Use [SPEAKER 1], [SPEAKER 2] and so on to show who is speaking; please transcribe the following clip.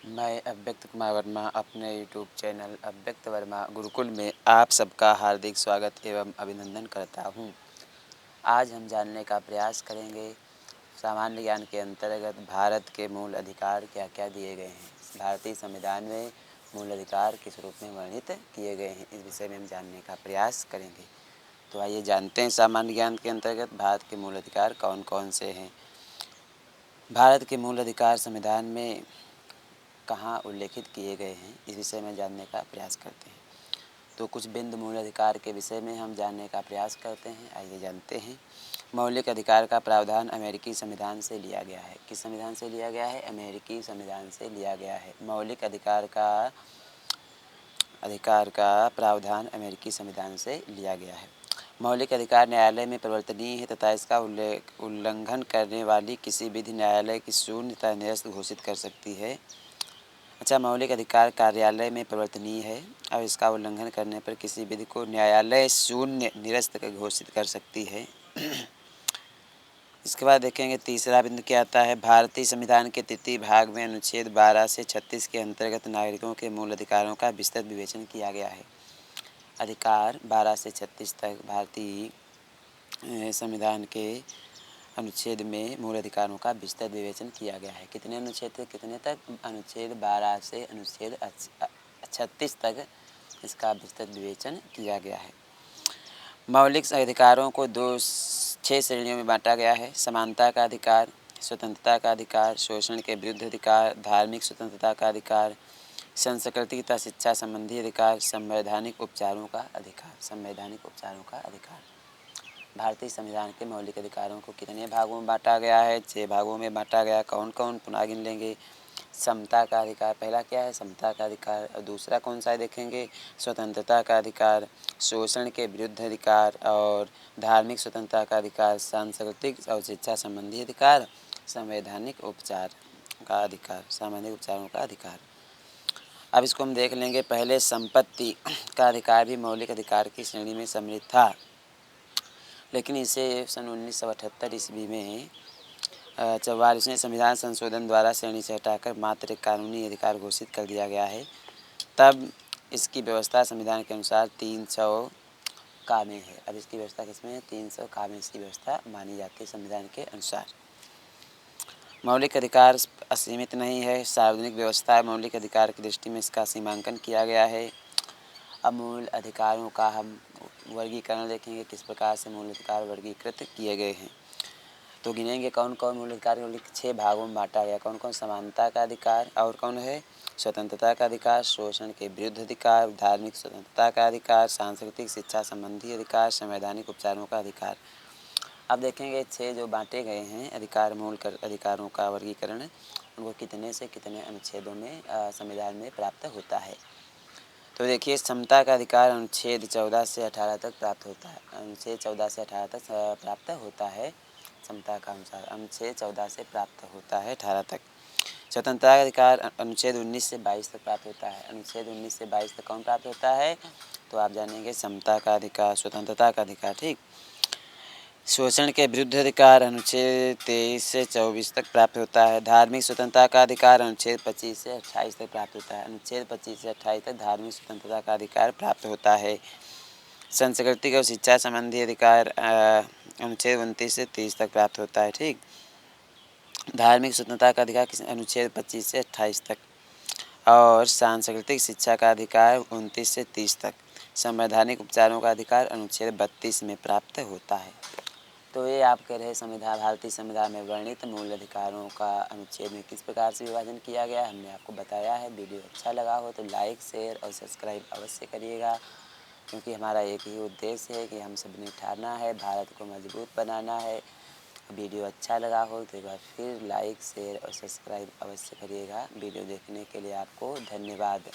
[SPEAKER 1] मैं अव्यक्त कुमार वर्मा अपने यूट्यूब चैनल अव्यक्त वर्मा गुरुकुल में आप सबका हार्दिक स्वागत एवं अभिनंदन करता हूँ। आज हम जानने का प्रयास करेंगे सामान्य ज्ञान के अंतर्गत भारत के मूल अधिकार क्या क्या दिए गए हैं। भारतीय संविधान में मूल अधिकार किस रूप में वर्णित किए गए हैं, इस विषय में हम जानने का प्रयास करेंगे। तो आइए जानते हैं सामान्य ज्ञान के अंतर्गत भारत के मूल अधिकार कौन कौन से हैं। भारत के मूल अधिकार संविधान में कहाँ उल्लेखित किए गए हैं, इस विषय में जानने का प्रयास करते हैं। तो कुछ बिंदु मूल अधिकार के विषय में हम जानने का प्रयास करते हैं। आइए जानते हैं। मौलिक अधिकार का प्रावधान अमेरिकी संविधान से लिया गया है। किस संविधान से लिया गया है? अमेरिकी संविधान से लिया गया है। मौलिक अधिकार का प्रावधान अमेरिकी संविधान से लिया गया है। मौलिक अधिकार न्यायालय में परिवर्तनीय है तथा इसका उल्लंघन करने वाली किसी विधि न्यायालय की शून्य तथा निरस्त घोषित कर सकती है। मौलिक अधिकार कार्यालय में परिवर्तनीय है और इसका उल्लंघन करने पर किसी विधि को न्यायालय शून्य निरस्त घोषित कर सकती है। इसके बाद देखेंगे तीसरा बिंदु क्या आता है। भारतीय संविधान के तृतीय भाग में अनुच्छेद 12 से 36 के अंतर्गत नागरिकों के मूल अधिकारों का विस्तृत विवेचन किया गया है। अधिकार 12 से 36 तक भारतीय संविधान के अनुच्छेद में मूल अधिकारों का विस्तृत विवेचन किया गया है। कितने अनुच्छेद थे? कितने तक? अनुच्छेद 12 से अनुच्छेद 36 तक इसका विस्तृत विवेचन किया गया है। मौलिक अधिकारों को 6 श्रेणियों में बांटा गया है। समानता का अधिकार, स्वतंत्रता का अधिकार, शोषण के विरुद्ध अधिकार, धार्मिक स्वतंत्रता का अधिकार, संस्कृति तथा शिक्षा संबंधी अधिकार, संवैधानिक उपचारों का अधिकार। भारतीय संविधान के मौलिक अधिकारों को कितने भागों में बांटा गया है? 6 भागों में बांटा गया। कौन कौन? पुनः गिन लेंगे। समता का अधिकार, पहला क्या है? समता का अधिकार। और दूसरा कौन सा है देखेंगे? स्वतंत्रता का अधिकार, शोषण के विरुद्ध अधिकार और धार्मिक स्वतंत्रता का अधिकार, सांस्कृतिक और शिक्षा संबंधी अधिकार, संवैधानिक उपचार का अधिकार, सामाजिक उपचारों का अधिकार। अब इसको हम देख लेंगे। पहले संपत्ति का अधिकार भी मौलिक अधिकार की श्रेणी में सम्मिलित था, लेकिन इसे सन 1978 ईस्वी में 44वें संविधान संशोधन द्वारा श्रेणी से हटाकर मात्र एक कानूनी अधिकार घोषित कर दिया गया है। तब इसकी व्यवस्था संविधान के अनुसार 300 का में है। अब इसकी व्यवस्था किसमें है? 300 का में इसकी व्यवस्था मानी जाती है संविधान के अनुसार। मौलिक अधिकार असीमित नहीं है। सार्वजनिक व्यवस्था मौलिक अधिकार की दृष्टि में इसका सीमांकन किया गया है। अब मूल अधिकारों का हम वर्गीकरण देखेंगे, किस प्रकार से मूल अधिकार वर्गीकृत किए गए हैं। तो गिनेंगे कौन कौन मूल अधिकार 6 भागों में बांटा गया। कौन कौन? समानता का अधिकार, और कौन है? स्वतंत्रता का अधिकार, शोषण के विरुद्ध अधिकार, धार्मिक स्वतंत्रता का अधिकार, सांस्कृतिक शिक्षा संबंधी अधिकार, संवैधानिक उपचारों का अधिकार। अब देखेंगे 6 जो बांटे गए हैं अधिकार, मूल अधिकारों का वर्गीकरण, उनको कितने से कितने अनुच्छेदों में संविधान में प्राप्त होता है। तो देखिए, समता का अधिकार अनुच्छेद 14 से 18 तक प्राप्त होता है। अनुच्छेद 14 से 18 तक प्राप्त होता है। समता का अनुसार अनुच्छेद 14 से प्राप्त होता है 18 तक। स्वतंत्रता का अधिकार अनुच्छेद 19 से 22 तक प्राप्त होता है। अनुच्छेद 19 से 22 तक कौन प्राप्त होता है? तो आप जानेंगे समता का अधिकार, स्वतंत्रता का अधिकार। ठीक। शोषण के विरुद्ध अधिकार अनुच्छेद 23 से 24 तक प्राप्त होता है। धार्मिक स्वतंत्रता का अधिकार अनुच्छेद 25 से 28 तक प्राप्त होता है। अनुच्छेद 25 से 28 तक धार्मिक स्वतंत्रता का अधिकार प्राप्त होता है। सांस्कृतिक और शिक्षा संबंधी अधिकार अनुच्छेद 29 से 30 तक प्राप्त होता है। ठीक। धार्मिक स्वतंत्रता का अधिकार अनुच्छेद 25 से 28 तक, और सांस्कृतिक शिक्षा का अधिकार 29 से 30 तक। संवैधानिक उपचारों का अधिकार अनुच्छेद 32 में प्राप्त होता है। तो ये आपके रहे भारतीय संविधान में वर्णित मूल अधिकारों का अनुच्छेद में किस प्रकार से विभाजन किया गया, हमने आपको बताया है। वीडियो अच्छा लगा हो तो लाइक, शेयर और सब्सक्राइब अवश्य करिएगा, क्योंकि हमारा एक ही उद्देश्य है कि हम सब ने ठाना है भारत को मजबूत बनाना है। वीडियो अच्छा लगा हो तो एक बार फिर लाइक, शेयर और सब्सक्राइब अवश्य करिएगा। वीडियो देखने के लिए आपको धन्यवाद।